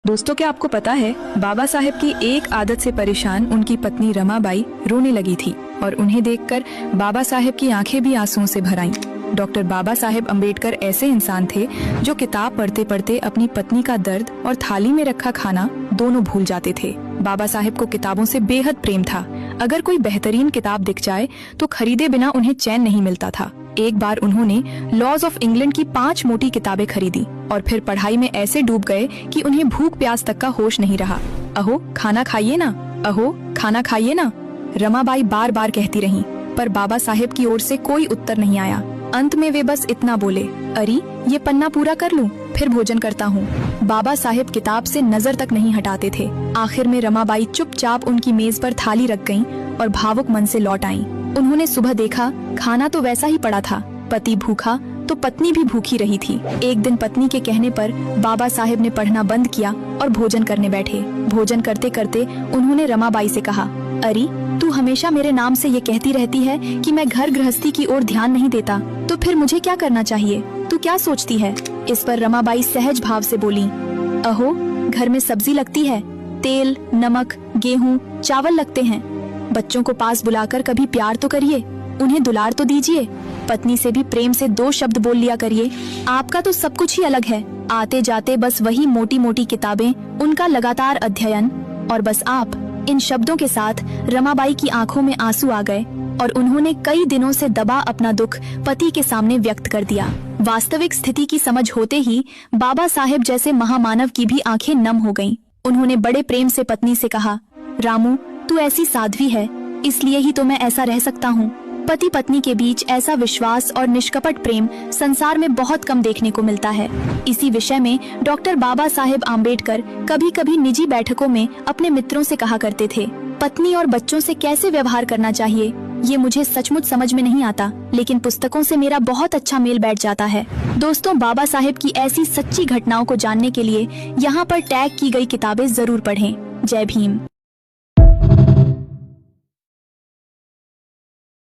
दोस्तों, क्या आपको पता है बाबा साहेब की एक आदत से परेशान उनकी पत्नी रमाबाई रोने लगी थी और उन्हें देखकर बाबा साहेब की आंखें भी आंसुओं से भर आईं। डॉक्टर बाबा साहेब अम्बेडकर ऐसे इंसान थे जो किताब पढ़ते पढ़ते अपनी पत्नी का दर्द और थाली में रखा खाना दोनों भूल जाते थे। बाबा साहेब को किताबों से बेहद प्रेम था। अगर कोई बेहतरीन किताब दिख जाए तो खरीदे बिना उन्हें चैन नहीं मिलता था। एक बार उन्होंने लॉज ऑफ इंग्लैंड की 5 मोटी किताबें खरीदी और फिर पढ़ाई में ऐसे डूब गए कि उन्हें भूख प्यास तक का होश नहीं रहा। अहो खाना खाइए ना, अहो खाना खाइए ना, रमाबाई बार बार कहती रहीं, पर बाबा साहेब की ओर से कोई उत्तर नहीं आया। अंत में वे बस इतना बोले, अरे ये पन्ना पूरा कर लूं, फिर भोजन करता हूँ। बाबा साहेब किताब से नजर तक नहीं हटाते थे। आखिर में रमाबाई चुपचाप उनकी मेज पर थाली रख गईं और भावुक मन से लौट आईं। उन्होंने सुबह देखा खाना तो वैसा ही पड़ा था। पति भूखा तो पत्नी भी भूखी रही थी। एक दिन पत्नी के कहने पर बाबा साहेब ने पढ़ना बंद किया और भोजन करने बैठे। भोजन करते करते उन्होंने रमाबाई से कहा, अरे तू हमेशा मेरे नाम से ये कहती रहती है कि मैं घर गृहस्थी की ओर ध्यान नहीं देता, तो फिर मुझे क्या करना चाहिए? तू क्या सोचती है? इस पर रमाबाई सहज भाव से बोली, अहो घर में सब्जी लगती है, तेल, नमक, गेहूँ, चावल लगते हैं। बच्चों को पास बुलाकर कभी प्यार तो करिए, उन्हें दुलार तो दीजिए। पत्नी से भी प्रेम से 2 शब्द बोल लिया करिए। आपका तो सब कुछ ही अलग है। आते जाते बस वही मोटी मोटी किताबें, उनका लगातार अध्ययन और बस आप। इन शब्दों के साथ रमाबाई की आंखों में आंसू आ गए और उन्होंने कई दिनों से दबा अपना दुख पति के सामने व्यक्त कर दिया। वास्तविक स्थिति की समझ होते ही बाबा साहेब जैसे महामानव की भी आंखें नम हो गईं। उन्होंने बड़े प्रेम से पत्नी से कहा, रामू तू ऐसी साध्वी है, इसलिए ही तो मैं ऐसा रह सकता हूँ। पति पत्नी के बीच ऐसा विश्वास और निष्कपट प्रेम संसार में बहुत कम देखने को मिलता है। इसी विषय में डॉक्टर बाबा साहेब आम्बेडकर कभी कभी निजी बैठकों में अपने मित्रों से कहा करते थे, पत्नी और बच्चों से कैसे व्यवहार करना चाहिए ये मुझे सचमुच समझ में नहीं आता, लेकिन पुस्तकों से मेरा बहुत अच्छा मेल बैठ जाता है। दोस्तों, बाबा साहेब की ऐसी सच्ची घटनाओं को जानने के लिए यहाँ पर टैग की गई किताबें जरूर पढ़ें। जय भीम।